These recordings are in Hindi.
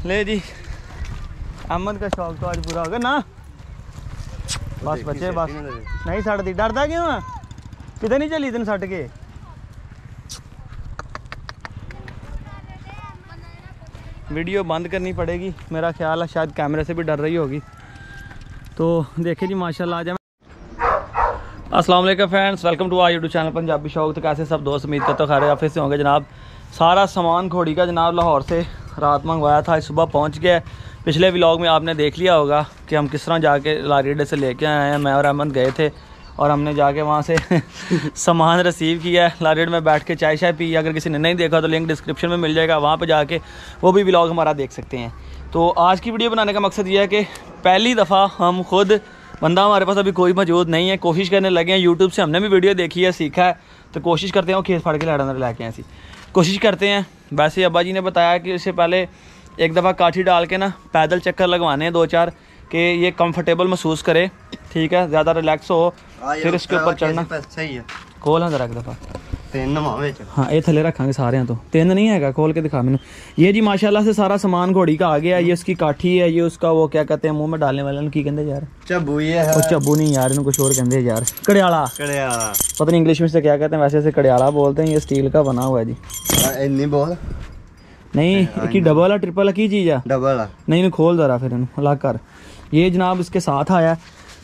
ले जी, अहमद का शौक तो आज पूरा होगा ना। बस बच्चे बस नहीं सट दी, डरदा क्यों है? कितने नहीं चली तेन सट के? वीडियो बंद करनी पड़ेगी मेरा ख्याल है, शायद कैमरे से भी डर रही होगी। तो देखे जी माशाल्लाह। आज अस्सलाम वालेकुम friends, welcome to our YouTube channel Punjabi Shauk. तो कैसे सब दोस्त, उम्मीद करता हूँ खैर ऑफिस से होंगे जनाब। सारा सामान घोड़ी का जनाब लाहौर से रात मंगवाया था, आज सुबह पहुँच गया। पिछले व्लॉग में आपने देख लिया होगा कि हम किस तरह जाके लारी अड्डे से लेके आए हैं। मैं और अहमद गए थे और हमने जाके वहाँ से सामान रिसीव किया है। लारी अड्डे में बैठ के चाय शाय पी। अगर किसी ने नहीं देखा तो लिंक डिस्क्रिप्शन में मिल जाएगा, वहाँ पर जाके वो भी व्लॉग हमारा देख सकते हैं। तो आज की वीडियो बनाने का मकसद ये है कि पहली दफ़ा हम खुद, बंदा हमारे पास अभी कोई मौजूद नहीं है, कोशिश करने लगे हैं। यूट्यूब से हमने भी वीडियो देखी है, सीखा है, तो कोशिश करते हैं वो खेत फाड़ के लाड़ अंदर लेके ऐसी कोशिश करते हैं। वैसे अब्बा जी ने बताया कि इससे पहले एक दफ़ा काठी डाल के ना पैदल चक्कर लगवाने हैं 2-4 कि ये कंफर्टेबल महसूस करे, ठीक है, ज़्यादा रिलैक्स हो, फिर इसके ऊपर चढ़ना। सही है, खोल हाँ जरा एक दफ़ा। हाँ ये थले रखेंगे सारे, तो 3 नहीं है, खोल के दिखा मैंने। ये जी माशाल्लाह से सारा सामान घोड़ी का आ गया। ये उसकी काठी है, ये उसका वो क्या कहते हैं मुंह में डालने वाला, की कहते यार चब्बू। ये है वो चब्बू नहीं यार, इनको कुछ और कहते हैं यार, कड़याला। पता नहीं इंग्लिश में से क्या कहते हैं, वैसे से कड़याला बोलते हैं। ये स्टील का बना हुआ है जी। इतनी बोल नहीं कि डबल है ट्रिपल है, की चीज़ है? डबल है। नहीं खोल जरा फिर अलग कर। ये जनाब इसके साथ आया,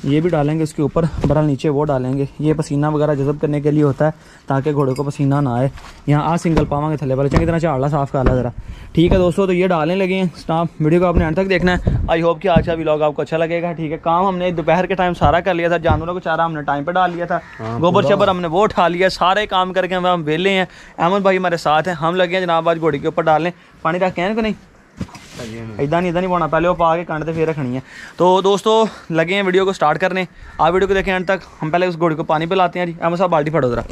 ये भी डालेंगे इसके ऊपर, बरा नीचे वो डालेंगे। ये पसीना वगैरह जज़ब करने के लिए होता है ताकि घोड़े को पसीना ना आए। यहाँ आ सिंगल पावांगे थले वाले, चंगी तरह झाड़ला साफ़ कर ला ज़रा, ठीक है दोस्तों। तो ये डालने लगे हैं स्टाफ। वीडियो को आपने अंत तक देखना है। आई होप कि आज का व्लॉग आपको अच्छा लगेगा, ठीक है। काम हमने दोपहर के टाइम सारा कर लिया था, जानवरों को चारा हमने टाइम पर डाल लिया था, गोबर शबर हमने वो उठा लिया, सारे काम करके हम वेले हैं। अहमद भाई हमारे साथ हैं, हम लगे हैं जनाब आज घोड़ी के ऊपर डालने। पानी रख के हैं कि नहीं? इदा नहीं पाना, पहले वो पा के कंड फिर रखनी है। तो दोस्तों लगे हैं वीडियो को स्टार्ट करने। आप वीडियो को देखें अंत तक। हम पहले उस घोड़ी को पानी पिलाते हैं जी। अहमद साहब बाल्टी फटो जरा,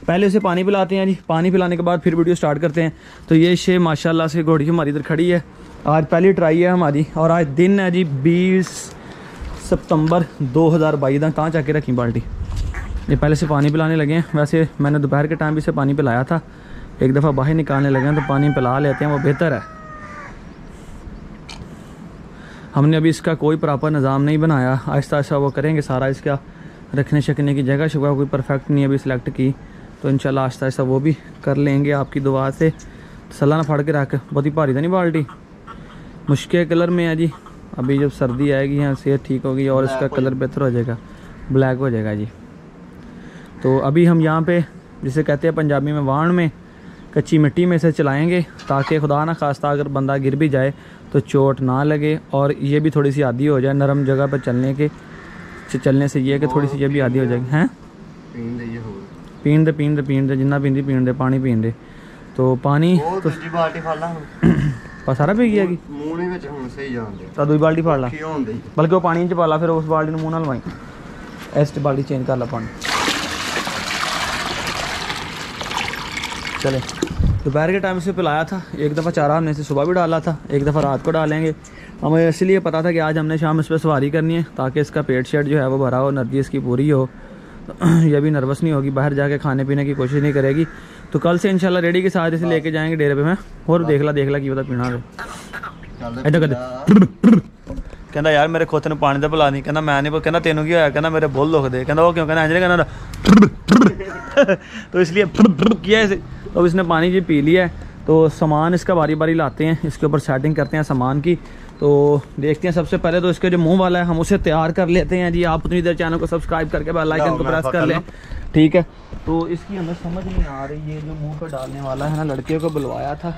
पहले उसे पानी पिलाते हैं जी। पानी पिलाने के बाद फिर वीडियो स्टार्ट करते हैं। तो ये शे माशाल्लाह से घोड़ी हमारी इधर खड़ी है, आज पहली ट्राई है हमारी। और आज दिन है जी 20 सितंबर 2022। कहाँ जाके रखी बाल्टी। ये पहले से पानी पिलाने लगे हैं। वैसे मैंने दोपहर के टाइम भी से पानी पिलाया था, एक दफ़ा बाहर निकालने लगे हैं तो पानी पिला लेते हैं, वो बेहतर है। हमने अभी इसका कोई प्रॉपर निज़ाम नहीं बनाया, आहिस्ता आहिस्ता वो करेंगे सारा। इसका रखने शकने की जगह शुगर कोई परफेक्ट नहीं अभी सिलेक्ट की, तो इंशाल्लाह आहिस्ता आहिस्ता वो भी कर लेंगे आपकी दुआ से। सला ना फाड़ के रख, बहुत ही भारी तो नहीं बाल्टी। मुश्किल कलर में है जी, अभी जब सर्दी आएगी यहाँ सेहत ठीक होगी और इसका कलर बेहतर हो जाएगा, ब्लैक हो जाएगा जी। तो अभी हम यहाँ पे जिसे कहते हैं पंजाबी में वाण में, कच्ची मिट्टी में से चलाएँगे ताकि खुदा ना खास्ता अगर बंदा गिर भी जाए तो चोट ना लगे। और ये भी थोड़ी सी आदी हो जाए नरम जगह पर चलने से, ये कि थोड़ी सी ये भी आदी हो जाएगी। हैं पीन दे जिन्ना पींदी पीन दे, पानी पीन दे। तो पानी तो सारा पी गया कि तो दूई बाल्टी फाड़ ला, बल्कि वो पानी च पा ला, फिर उस बाल्टी मुँह ना लवाई। इस बाल्टी चेंज कर ला पानी। चले दोपहर के टाइम से पिलाया था, एक दफ़ा चारा हमने से सुबह भी डाला था, एक दफ़ा रात को डालेंगे। हमें इसलिए पता था कि आज हमने शाम इस पर सवारी करनी है ताकि इसका पेट शेट जो है वो भरा हो, एनर्जी इसकी पूरी हो। यह भी नर्वस नहीं होगी, बाहर जाके खाने पीने की कोशिश नहीं करेगी। तो कल से इंशाल्लाह रेडी के साथ इसे लेके जाएंगे डेरे पे। मैं और देख ला की पता पीना इधर कहना यार मेरे खोते ने पानी तो पिला नहीं, कहना मैं नहीं, कहना तेनों की होया, कहना मेरे बोल दुख दे, कहना वो क्यों, कहना अंजने कहना तो इसलिए किया इसे। तो इसने पानी जी पी लिया है। तो सामान इसका बारी बारी लाते हैं, इसके ऊपर सेटिंग करते हैं सामान की। तो देखते हैं सबसे पहले तो इसके जो मुंह वाला है हम उसे तैयार कर लेते हैं जी। आप उतनी देर चैनल को सब्सक्राइब करके बेल आइकन को प्रेस कर लें, ठीक है। तो इसकी हमें समझ नहीं आ रही, ये जो मुँह पर डालने वाला है ना, लड़के को बुलवाया था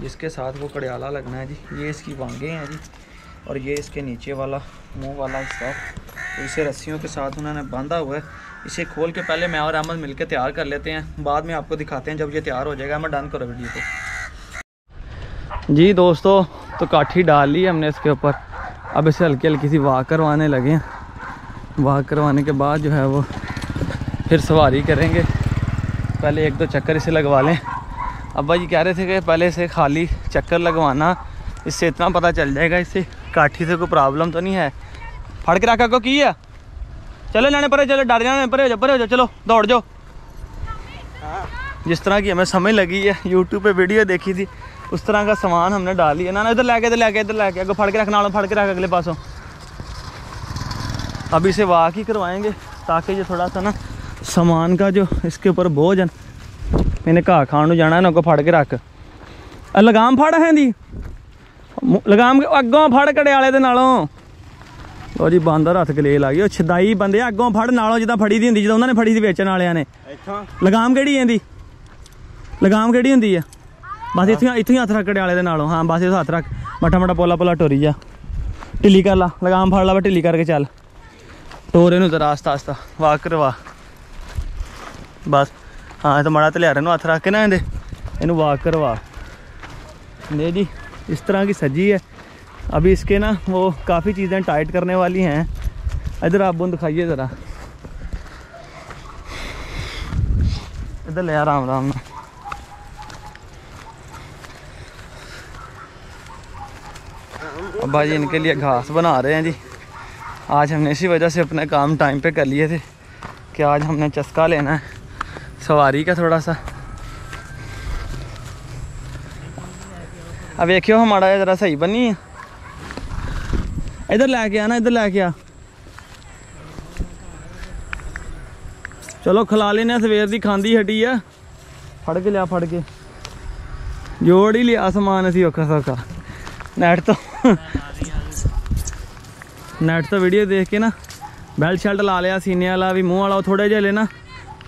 जिसके साथ वो कड़याला लगना है जी। ये इसकी वांगे हैं जी, और ये इसके नीचे वाला मुंह वाला हिस्सा, तो इसे रस्सियों के साथ उन्होंने बांधा हुआ है। इसे खोल के पहले मैं और अहमद मिलकर तैयार कर लेते हैं, बाद में आपको दिखाते हैं जब ये तैयार हो जाएगा। मैं डन करो वीडियो को जी। दोस्तों तो काठी डाल ली हमने इसके ऊपर, अब इसे हल्की हल्की सी वाक करवाने लगे हैं। वाक करवाने के बाद जो है वो फिर सवारी करेंगे। पहले 1-2 चक्कर इसे लगवा लें। अब्बा जी कह रहे थे कि पहले से खाली चक्कर लगवाना, इससे इतना पता चल जाएगा इससे काठी से कोई प्रॉब्लम तो नहीं है। फड़ के रखा को की है, चलो लेने पर, चलो डर जाने पर हो जाओ, चलो दौड़ जाओ। जिस तरह की हमें समझ लगी है, यूट्यूब पे वीडियो देखी थी, उस तरह का सामान हमने डाल लिया ना। इधर लेके अगर फड़ के रख, नालों फड़ के रख अगले पासों। अभी इसे वाक ही करवाएंगे ताकि ये थोड़ा सा ना सामान का जो इसके ऊपर बोझ है। मैंने घा खाण जाना है ना, फड़ के रख। लगाम फड़ है दी लगाम अगों फड़ कड़ियाले दे नालों। लो जी बांदर हथ गलेल आ गई। छदाई बंदे अगों फड़ नालों जिदा फड़ी दी होंदी, जो उन्होंने फड़ी थी बेचण वालियां ने। लगाम केड़ी है, लगाम केड़ी होंदी है? बस इत्थों ही हथ रख कड़ियाले दे नालों। हाँ बस इस हथ रख, मठा मठा पोला पोला टुरी जा, ढिल्ली कर ला, लगाम फड़ ला, ढिल्ली करके चल, टोर इनू जरा आस्ता आस्ता वाक करवा बस। हाँ तो माड़ा तलियारे नू हथ रख के ना इनू वाक करवा ले जी। इस तरह की सजी है। अभी इसके ना वो काफ़ी चीज़ें टाइट करने वाली हैं। इधर आप बुन दिखाइए ज़रा, इधर ले आराम आराम ना। अब्बा जी इनके लिए घास बना रहे हैं जी। आज हमने इसी वजह से अपने काम टाइम पे कर लिए थे कि आज हमने चस्का लेना है सवारी का थोड़ा सा। अब देखियो हमारा ज़रा सही बनी है। इधर लेके आ ना, इधर लेके आ। चलो खिला लेने, सवेर की खांदी हटी है। फड़ के लिया, फड़ के जोड़ ही लिया समान असी औखा सौखा। नैट तो वीडियो देख के ना बेल्ट शल्ट ला लिया, सीने वाला भी मूँह वाला थोड़े ਜਿਹੇ ना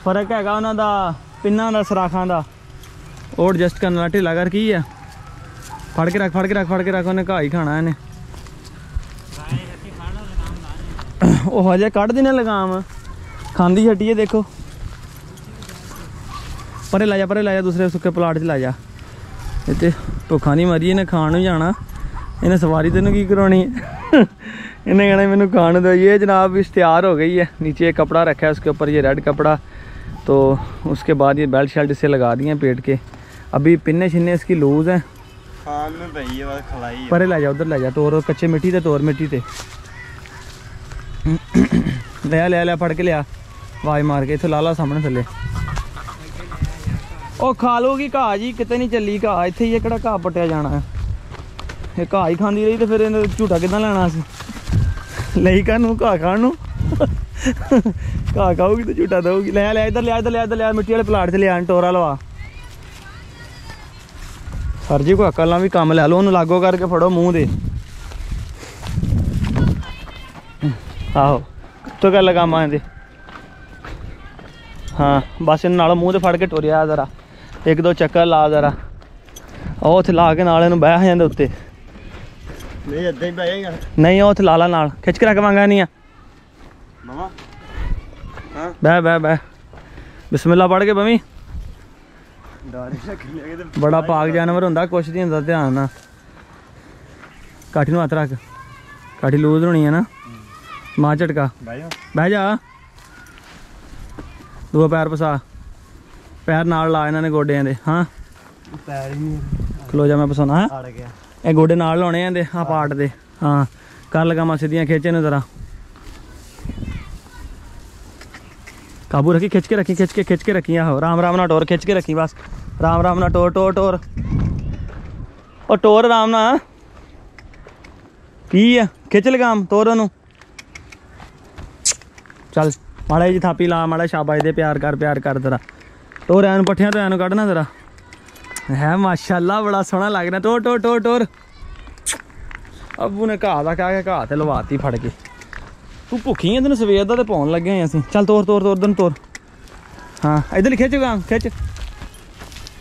फर्क है उन्हों का पिन्ना का सराखा का। वो एडजस्ट करने वाला ढिला कर की है। फड़ के रख, फड़ के रख, फड़ के रख, उन्हें घा ही खाना इन्हें। वो हजे कढ़ देने लगाम, खांदी हटी है देखो। परे ला जा, परे ला जा, दूसरे सुके प्लाट च ला जा। इतने भुखा नहीं मरी, इन्हें खाण नूं जाना। इन्हें सवारी तेनों की करवानी है। इन्हें कहना मैनू खाण दो। ये जनाब इस तैयार हो गई है। नीचे एक कपड़ा रखा है, उसके ऊपर ये रेड कपड़ा, तो उसके बाद ये बेल्ट शल्ट इसे लगा दिए पेट के। अभी पिन्ने शिन्ने इसकी लूज हैं। परे ला जा, उधर ला जा, तोर कच्चे मिट्टी ते, तोर मिट्टी ते लिया लिया लिया, फड़ के लिया, आवाज मार के। इतने ला ला सामने थले। ओ खा लोगी घा जी, कितने नहीं चली घा। इतने ये कड़ा घा पट्टिया जाना है। ये घा ही खाती रही तो फिर झूठा कितना लेना अस लई कर घा खाण नूं। घा खाऊगी तो झूठा दूगी। लिया लिया, इधर लिया, इधर लिया, इधर लिया, मिट्टी वाले प्लाट से लिया, टोरा लवा। सर जी को अकल ना भी काम लै लो, उन्होंने लागो करके फड़ो मूँह दे। आहो तो क्या लगा मां दे। हाँ बस इन नालों मूँह ते फड़ के टुरिया जरा, एक दो चक्कर ला जरा। ਉਹ ਉੱਥੇ ਲਾ ਕੇ ਨਾਲ ਇਹਨੂੰ ਬਹਿ ਜਾਂਦੇ ਉੱਤੇ। ਨਹੀਂ ਇੱਦਾਂ ਹੀ ਬਹਿਏਗਾ। ਨਹੀਂ ਉਹ ਉੱਥੇ ਲਾ ਲਾ ਨਾਲ, ਖਿੱਚ ਕੇ ਰੱਖ ਵਾਂਗਾ ਨਹੀਂ ਆ ਮਾਮਾ। ਹਾਂ ਬਹਿ ਬਹਿ ਬਹਿ, ਬਿਸਮਿਲ੍ਲਾ ਪੜ੍ਹ ਕੇ ਬਵੀਂ। बड़ा पाक जानवर होंदा, कुछ नहीं होंदा, ध्यान ना। काठी नूं हथ रख, काठी लूज होनी है ना। मां झटका, बह जा। दूआ पैर पसा, पैर नाल ला इन्हां ने गोडियां दे। हाँ खलो जा, मैं पसाना है। ये गोडे नाल लाने हैं आ पार्ट दे। हाँ कर लगामा सीधियां, खिच इन्हूं जरा काबू रखी, खिंच के रखी, खिंच के रखी। आहो राम राम ना टोर, खिंच के रखी बस। राम राम ना टोर, टोर टोर, और टोर राम ना की है। खिंच लगाम, तोर ओनू। चल माड़ा जी थापी ला, माड़ा शाबाश दे, प्यार कर जरा। टोर एन पट्ठियां तो एन कढ़ना जरा है। माशाल्लाह बड़ा सोहना लग रहा। टोर टोर टोर टोर। अबू ने घा का क्या घा ते लवाती फड़ के। तू भुखी है, तेन सवेर का तो पाउन लगे हैं असीं। चल तोर तोर तोर दिन तोर। हाँ इधर खिच गां, खिच,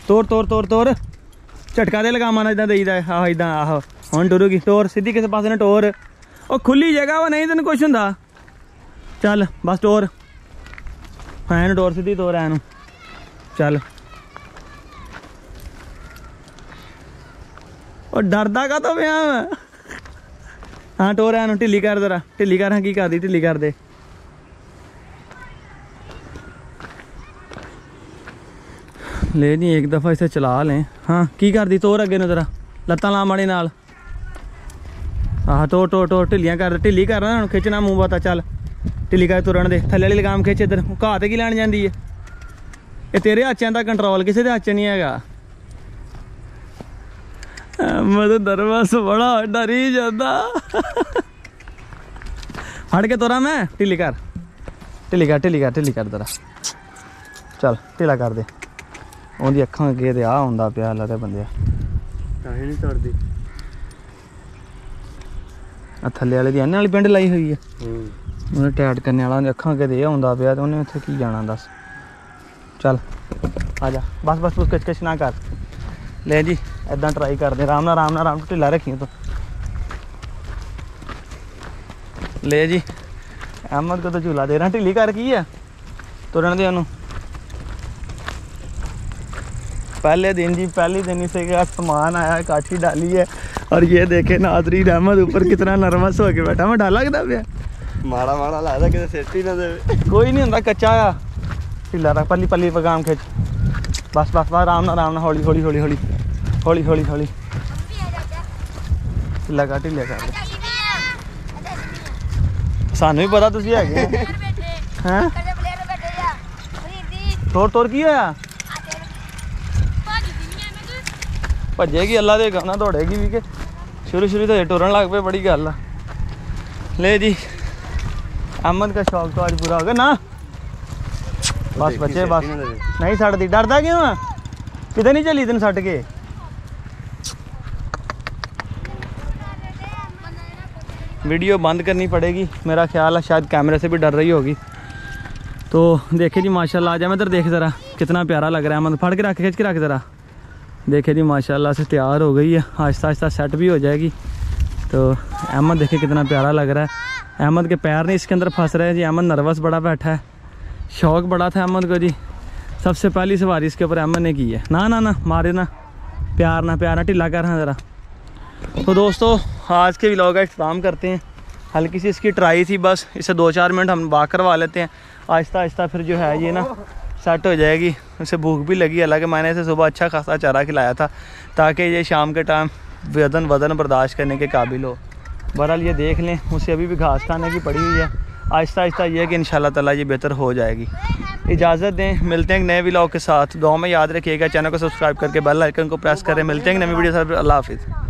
तोर तोर तोर तोर। झटका दे लगामा ना, इदा देईदा। आहो इदा, आहो हुण टुरूगी। टोर सीधी किसी पासे ने टोर। ओ खुली जगह वा, नहीं तेन कुछ हुंदा। चल बस टोर, ऐन टोर, सीधी तोर ऐनू। चल ओ डरदा का तो पिया। हाँ टोर ऐनू, ढिली कर जरा, ढिली कर। हाँ की करदी, ढिली कर दे। ले नहीं एक दफ़ा इसे चला लें। हाँ की करदी, तोर अगे नू जरा, लत्तां ला माड़ी नाल। आह टोर टोर टोर, ढिलियां कर, ढिली कर ना, खिंचना मूँह बाता। चल ढिली कर, तुरन दे। थल्ले वाली लगाम खिंच। इधर घा ते की लैन जांदी है। ये तेरे हाथों का कंट्रोल, किसी के हाथ नहीं हैगा। अहमद नर्वस बड़ा डरी जाता। फड़ के तोरा मैं ढिली कर जरा चल ढिला कर दे। ਉਹਦੀ ਅੱਖਾਂ ਅੱਗੇ ਤੇ ਆ ਹੁੰਦਾ ਪਿਆ ਅੱਲਾ ਦੇ ਬੰਦਿਆ ਤਾਂ ਹੀ ਨਹੀਂ ਤੁਰਦੀ। ਆ ਥੱਲੇ ਵਾਲੇ ਦੀ ਐਨੇ ਵਾਲੀ ਪਿੰਡ ਲਾਈ ਹੋਈ ਹੈ ਉਹਨੇ ਟੈਟ ਕਰਨੇ ਵਾਲਾ ਉਹਦੀ ਅੱਖਾਂ ਅੱਗੇ ਤੇ ਇਹ ਹੁੰਦਾ ਪਿਆ ਤੇ ਉਹਨੇ ਉੱਥੇ ਕੀ ਜਾਣਾ ਦੱਸ। ਚੱਲ ਆ ਜਾ ਬਸ ਤੂੰ ਕਿਚ ਨਾ ਕਰ। ਲੈ ਜੀ ਇੱਦਾਂ ਟਰਾਈ ਕਰਦੇ ਆਰਾਮ ਨਾਲ ਢਿੱਲਾ ਰੱਖੀ ਤੂੰ। ਲੈ ਜੀ अहमद को तो झूला दे रहा ढिली कर की है तुरन दे ਉਹਨੂੰ। पहले दिन ही से क्या सामान आया काठी डाली है और ये देखे नाज़रीन अहमद ऊपर कितना नर्वस हो के बैठा। मैं डाला कितना पे माड़ा लगता कि सेफ्टी ना दे। कोई नहीं होता कच्चा आ ढिला रख पल्ली पगाम खिंच बस आराम नाल हौली ढिला कर सानू भी पता तुसी है हैं तोड़ की होया भजेगी अल्लाह दे गाना दौड़ेगी भी के शुरू तो टुरन लग पे बड़ी गल। ले जी अहमद का शौक तो आज पूरा हो गया ना। बस बच्चे बस नहीं सटती डरदा क्यों है किते नहीं चली तेन सट के। वीडियो बंद करनी पड़ेगी मेरा ख्याल है शायद कैमरे से भी डर रही होगी। तो देखे जी माशाल्लाह आ जा मैं इधर देख ज़रा कितना प्यारा लग रहा है। अहमद फड़ के रख खींच के रख ज़रा। देखे जी माशाल्लाह से तैयार हो गई है आहिस्ता सेट भी हो जाएगी। तो अहमद देखे कितना प्यारा लग रहा है। अहमद के पैर नहीं इसके अंदर फंस रहे हैं जी। अहमद नर्वस बड़ा बैठा है शौक़ बड़ा था अहमद को जी। सबसे पहली सवारी इसके ऊपर अहमद ने की है। ना मारे ना प्यार ना ढिला कर हाँ ज़रा। तो दोस्तों आज के व्लॉग का इख्तिताम करते हैं। हल्की सी इसकी ट्राई थी बस इसे 2-4 मिनट हम वॉक करवा लेते हैं। आहिस्ता फिर जो है ये ना सेट हो जाएगी। उसे भूख भी लगी हालांकि मैंने इसे सुबह अच्छा खासा चारा खिलाया था ताकि ये शाम के टाइम वज़न बर्दाश्त करने के काबिल हो। बहरहाल ये देख लें उसे अभी भी घास खाने की पड़ी हुई है। आहिस्ता ये कि इंशाल्लाह ताला ये बेहतर हो जाएगी। इजाज़त दें मिलते हैं एक नए व्लॉग के साथ। दुआ में याद रखिएगा चैनल को सब्सक्राइब करके बेल आइकन को प्रेस करें। मिलते हैं एक नई वीडियो से। अल्लाह हाफिज़।